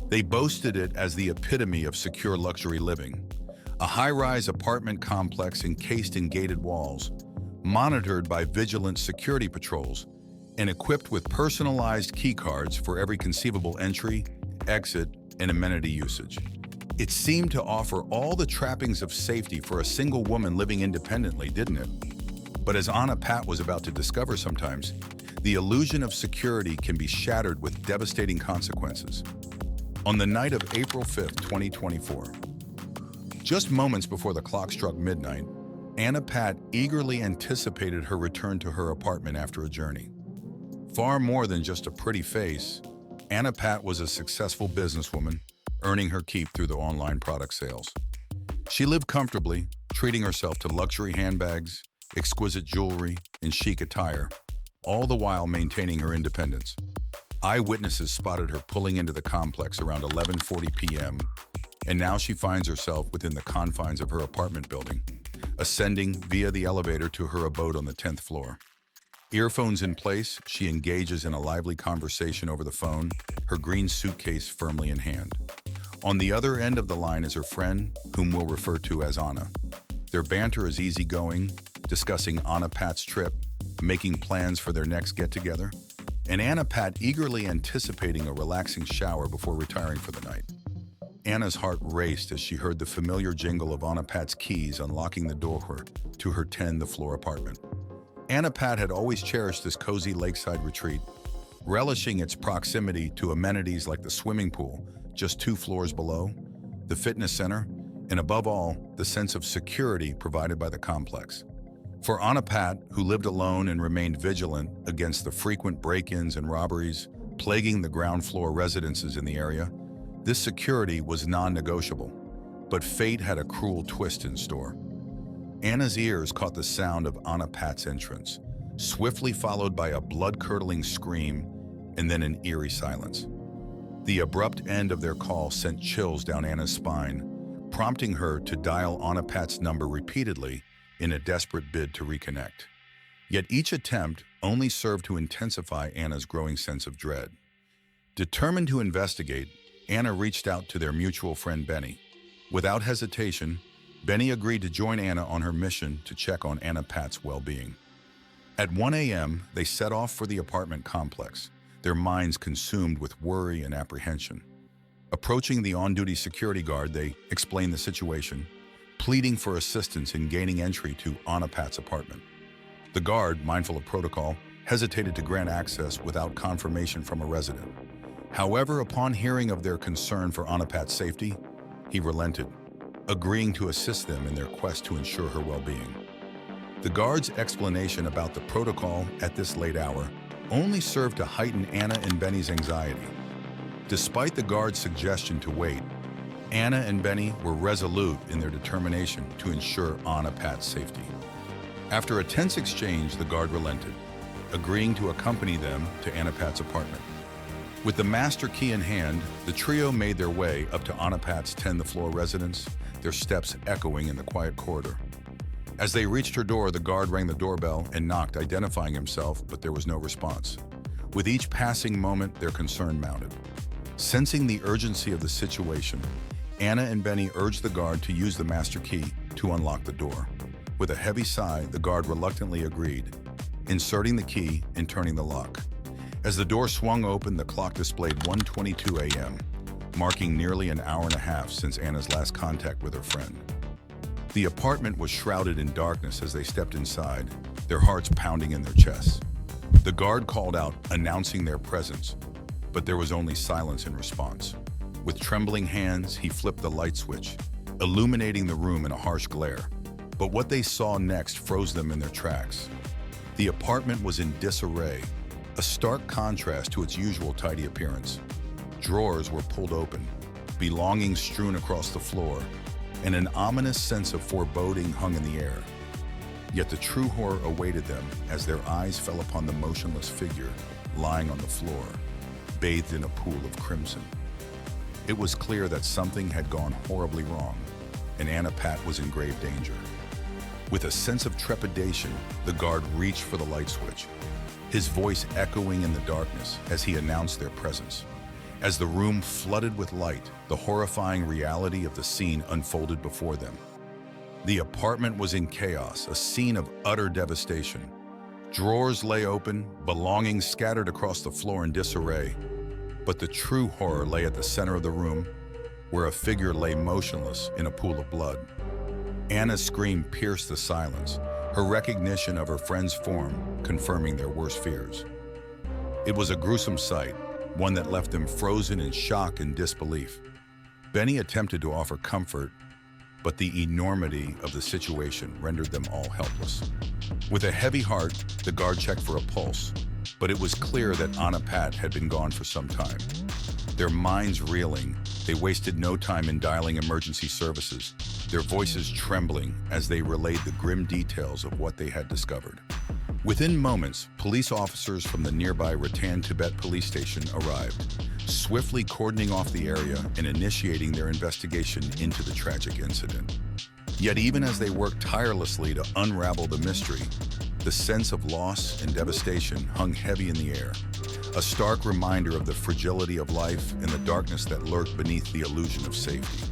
They boasted it as the epitome of secure luxury living, a high-rise apartment complex encased in gated walls, monitored by vigilant security patrols, and equipped with personalized keycards for every conceivable entry, exit, and amenity usage. It seemed to offer all the trappings of safety for a single woman living independently, didn't it? But as Anyaphat was about to discover sometimes, the illusion of security can be shattered with devastating consequences. On the night of April 5th, 2024, just moments before the clock struck midnight, Anyaphat eagerly anticipated her return to her apartment after a journey. Far more than just a pretty face, Anyaphat was a successful businesswoman, earning her keep through the online product sales. She lived comfortably, treating herself to luxury handbags, exquisite jewelry, and chic attire, all the while maintaining her independence. Eyewitnesses spotted her pulling into the complex around 11:40 p.m., and now she finds herself within the confines of her apartment building, ascending via the elevator to her abode on the 10th floor. Earphones in place, she engages in a lively conversation over the phone, her green suitcase firmly in hand. On the other end of the line is her friend, whom we'll refer to as Anna. Their banter is easygoing, discussing Anyaphat's trip, making plans for their next get-together, and Anyaphat eagerly anticipating a relaxing shower before retiring for the night. Anna's heart raced as she heard the familiar jingle of Anyaphat's keys unlocking the door to her 10th floor apartment. Anyaphat had always cherished this cozy lakeside retreat, relishing its proximity to amenities like the swimming pool just 2 floors below, the fitness center, and above all, the sense of security provided by the complex. For Anyaphat, who lived alone and remained vigilant against the frequent break-ins and robberies plaguing the ground floor residences in the area, this security was non-negotiable. But fate had a cruel twist in store. Anna's ears caught the sound of Anyaphat's entrance, swiftly followed by a blood-curdling scream and then an eerie silence. The abrupt end of their call sent chills down Anna's spine, prompting her to dial Anyaphat's number repeatedly in a desperate bid to reconnect. Yet each attempt only served to intensify Anna's growing sense of dread. Determined to investigate, Anna reached out to their mutual friend Benny. Without hesitation, Benny agreed to join Anna on her mission to check on Anyaphat's well-being. At 1 a.m., they set off for the apartment complex, their minds consumed with worry and apprehension. Approaching the on-duty security guard, they explained the situation, pleading for assistance in gaining entry to Anyaphat's apartment. The guard, mindful of protocol, hesitated to grant access without confirmation from a resident. However, upon hearing of their concern for Anyaphat's safety, he relented, agreeing to assist them in their quest to ensure her well-being. The guard's explanation about the protocol at this late hour only served to heighten Anna and Benny's anxiety. Despite the guard's suggestion to wait, Anna and Benny were resolute in their determination to ensure Anyaphat's safety. After a tense exchange, the guard relented, agreeing to accompany them to Anyaphat's apartment. With the master key in hand, the trio made their way up to Anyaphat's 10th floor residence, their steps echoing in the quiet corridor. As they reached her door, the guard rang the doorbell and knocked, identifying himself, but there was no response. With each passing moment, their concern mounted. Sensing the urgency of the situation, Anna and Benny urged the guard to use the master key to unlock the door. With a heavy sigh, the guard reluctantly agreed, inserting the key and turning the lock. As the door swung open, the clock displayed 1:22 a.m., marking nearly an hour and a half since Anna's last contact with her friend. The apartment was shrouded in darkness as they stepped inside, their hearts pounding in their chests. The guard called out, announcing their presence, but there was only silence in response. With trembling hands, he flipped the light switch, illuminating the room in a harsh glare. But what they saw next froze them in their tracks. The apartment was in disarray, a stark contrast to its usual tidy appearance. Drawers were pulled open, belongings strewn across the floor, and an ominous sense of foreboding hung in the air. Yet the true horror awaited them as their eyes fell upon the motionless figure lying on the floor, bathed in a pool of crimson. It was clear that something had gone horribly wrong, and Anyaphat was in grave danger. With a sense of trepidation, the guard reached for the light switch, his voice echoing in the darkness as he announced their presence. As the room flooded with light, the horrifying reality of the scene unfolded before them. The apartment was in chaos, a scene of utter devastation. Drawers lay open, belongings scattered across the floor in disarray. But the true horror lay at the center of the room, where a figure lay motionless in a pool of blood. Anna's scream pierced the silence, her recognition of her friend's form confirming their worst fears. It was a gruesome sight, one that left them frozen in shock and disbelief. Benny attempted to offer comfort, but the enormity of the situation rendered them all helpless. With a heavy heart, the guard checked for a pulse, but it was clear that Anyaphat had been gone for some time. Their minds reeling, they wasted no time in dialing emergency services, their voices trembling as they relayed the grim details of what they had discovered. Within moments, police officers from the nearby Ratan Tibet police station arrived, swiftly cordoning off the area and initiating their investigation into the tragic incident. Yet even as they worked tirelessly to unravel the mystery, the sense of loss and devastation hung heavy in the air, a stark reminder of the fragility of life and the darkness that lurked beneath the illusion of safety.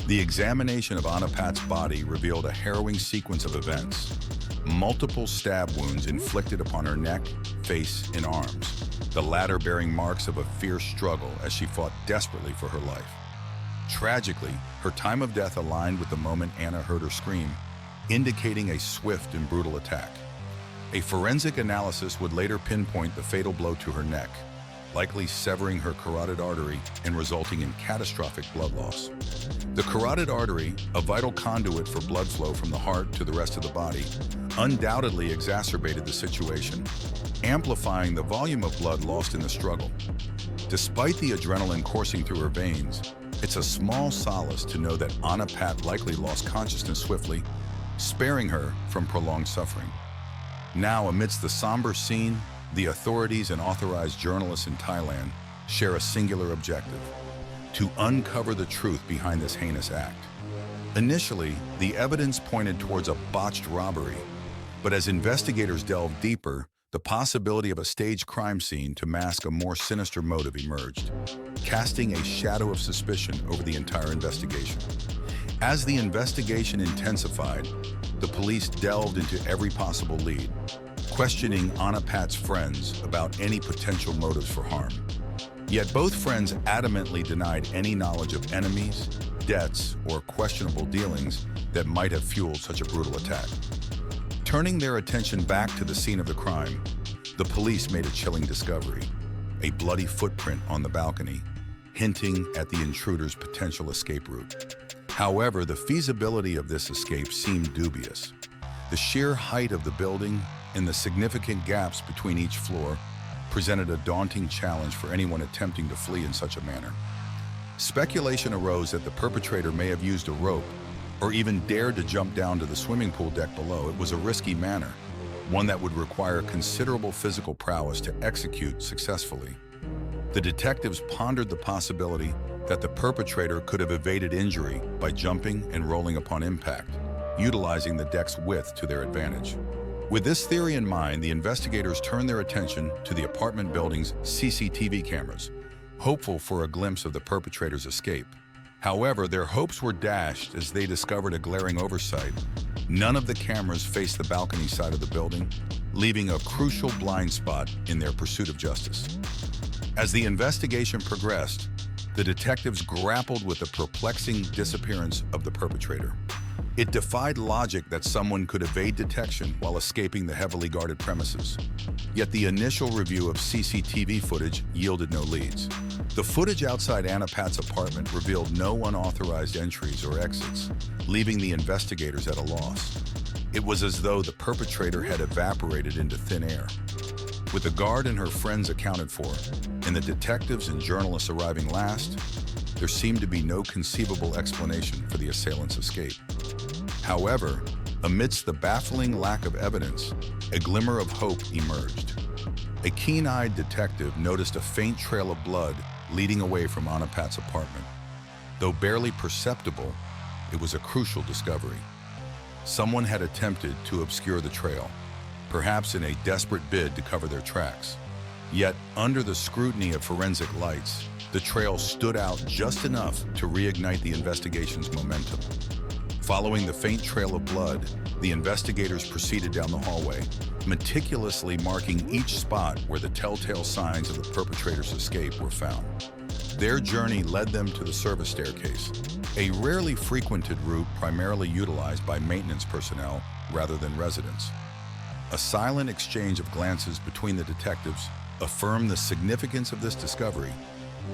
The examination of Anyaphat's body revealed a harrowing sequence of events. Multiple stab wounds inflicted upon her neck, face, and arms, the latter bearing marks of a fierce struggle as she fought desperately for her life. Tragically, her time of death aligned with the moment Anna heard her scream, indicating a swift and brutal attack. A forensic analysis would later pinpoint the fatal blow to her neck, likely severing her carotid artery and resulting in catastrophic blood loss. The carotid artery, a vital conduit for blood flow from the heart to the rest of the body, undoubtedly exacerbated the situation, amplifying the volume of blood lost in the struggle. Despite the adrenaline coursing through her veins, it's a small solace to know that Anyaphat likely lost consciousness swiftly, sparing her from prolonged suffering. Now, amidst the somber scene, the authorities and authorized journalists in Thailand share a singular objective: to uncover the truth behind this heinous act. Initially, the evidence pointed towards a botched robbery, but as investigators delved deeper, the possibility of a staged crime scene to mask a more sinister motive emerged, casting a shadow of suspicion over the entire investigation. As the investigation intensified, the police delved into every possible lead, questioning Anyaphat's friends about any potential motives for harm. Yet both friends adamantly denied any knowledge of enemies, debts, or questionable dealings that might have fueled such a brutal attack. Turning their attention back to the scene of the crime, the police made a chilling discovery: a bloody footprint on the balcony, hinting at the intruder's potential escape route. However, the feasibility of this escape seemed dubious. The sheer height of the building and the significant gaps between each floor presented a daunting challenge for anyone attempting to flee in such a manner. Speculation arose that the perpetrator may have used a rope or even dared to jump down to the swimming pool deck below. It was a risky manner, one that would require considerable physical prowess to execute successfully. The detectives pondered the possibility that the perpetrator could have evaded injury by jumping and rolling upon impact, utilizing the deck's width to their advantage. With this theory in mind, the investigators turned their attention to the apartment building's CCTV cameras, hopeful for a glimpse of the perpetrator's escape. However, their hopes were dashed as they discovered a glaring oversight. None of the cameras faced the balcony side of the building, leaving a crucial blind spot in their pursuit of justice. As the investigation progressed, the detectives grappled with the perplexing disappearance of the perpetrator. It defied logic that someone could evade detection while escaping the heavily guarded premises. Yet the initial review of CCTV footage yielded no leads. The footage outside Anyaphat's apartment revealed no unauthorized entries or exits, leaving the investigators at a loss. It was as though the perpetrator had evaporated into thin air. With the guard and her friends accounted for, and the detectives and journalists arriving last, there seemed to be no conceivable explanation for the assailant's escape. However, amidst the baffling lack of evidence, a glimmer of hope emerged. A keen-eyed detective noticed a faint trail of blood leading away from Anyaphat's apartment. Though barely perceptible, it was a crucial discovery. Someone had attempted to obscure the trail, perhaps in a desperate bid to cover their tracks. Yet, under the scrutiny of forensic lights, The trail stood out just enough to reignite the investigation's momentum. Following the faint trail of blood, the investigators proceeded down the hallway, meticulously marking each spot where the telltale signs of the perpetrator's escape were found. Their journey led them to the service staircase, a rarely frequented route primarily utilized by maintenance personnel rather than residents. A silent exchange of glances between the detectives affirmed the significance of this discovery.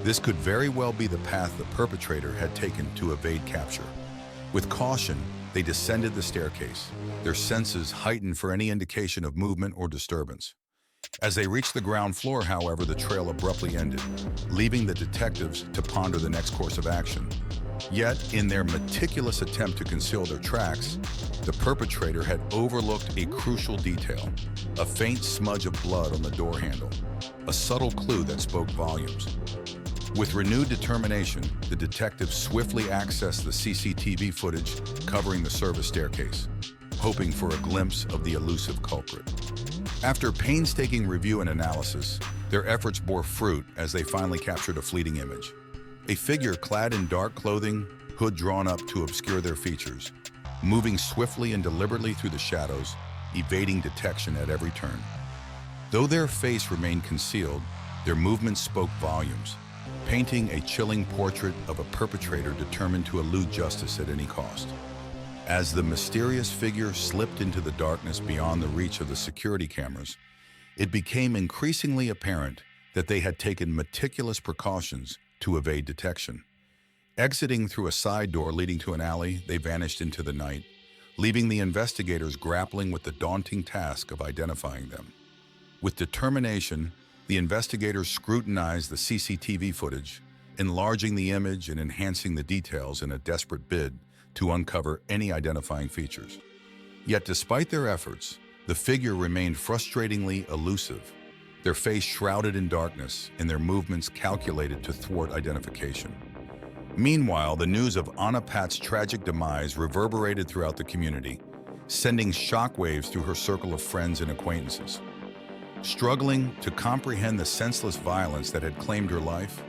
This could very well be the path the perpetrator had taken to evade capture. With caution, they descended the staircase, their senses heightened for any indication of movement or disturbance. As they reached the ground floor, however, the trail abruptly ended, leaving the detectives to ponder the next course of action. Yet, in their meticulous attempt to conceal their tracks, the perpetrator had overlooked a crucial detail: a faint smudge of blood on the door handle, a subtle clue that spoke volumes. With renewed determination, the detectives swiftly accessed the CCTV footage covering the service staircase, hoping for a glimpse of the elusive culprit. After painstaking review and analysis, their efforts bore fruit as they finally captured a fleeting image. A figure clad in dark clothing, hood drawn up to obscure their features, moving swiftly and deliberately through the shadows, evading detection at every turn. Though their face remained concealed, their movements spoke volumes, painting a chilling portrait of a perpetrator determined to elude justice at any cost. As the mysterious figure slipped into the darkness beyond the reach of the security cameras, it became increasingly apparent that they had taken meticulous precautions to evade detection. Exiting through a side door leading to an alley, they vanished into the night, leaving the investigators grappling with the daunting task of identifying them. With determination, the investigators scrutinized the CCTV footage, enlarging the image and enhancing the details in a desperate bid to uncover any identifying features. Yet despite their efforts, the figure remained frustratingly elusive, their face shrouded in darkness and their movements calculated to thwart identification. Meanwhile, the news of Anyaphat's tragic demise reverberated throughout the community, sending shockwaves through her circle of friends and acquaintances. Struggling to comprehend the senseless violence that had claimed her life,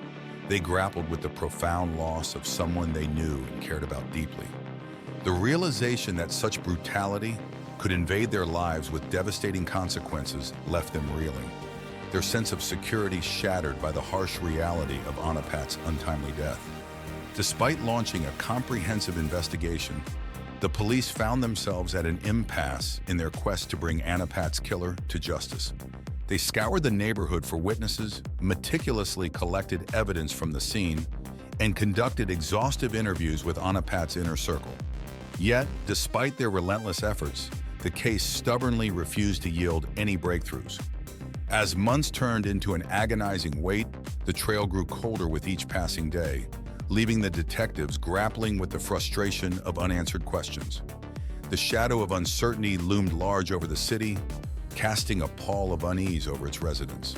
they grappled with the profound loss of someone they knew and cared about deeply. The realization that such brutality could invade their lives with devastating consequences left them reeling, their sense of security shattered by the harsh reality of Anyaphat's untimely death. Despite launching a comprehensive investigation, the police found themselves at an impasse in their quest to bring Anyaphat's killer to justice. They scoured the neighborhood for witnesses, meticulously collected evidence from the scene, and conducted exhaustive interviews with Anyaphat's inner circle. Yet, despite their relentless efforts, the case stubbornly refused to yield any breakthroughs. As months turned into an agonizing wait, the trail grew colder with each passing day, leaving the detectives grappling with the frustration of unanswered questions. The shadow of uncertainty loomed large over the city, casting a pall of unease over its residents.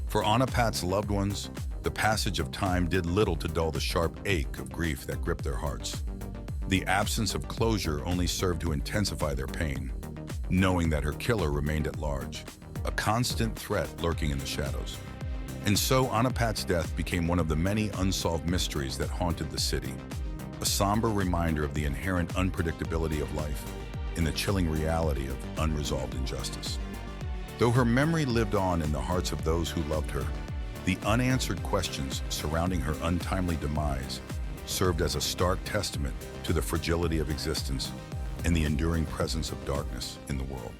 For Anyaphat's loved ones, the passage of time did little to dull the sharp ache of grief that gripped their hearts. The absence of closure only served to intensify their pain, knowing that her killer remained at large, a constant threat lurking in the shadows. And so Anyaphat's death became one of the many unsolved mysteries that haunted the city, a somber reminder of the inherent unpredictability of life and the chilling reality of unresolved injustice. Though her memory lived on in the hearts of those who loved her, the unanswered questions surrounding her untimely demise served as a stark testament to the fragility of existence and the enduring presence of darkness in the world.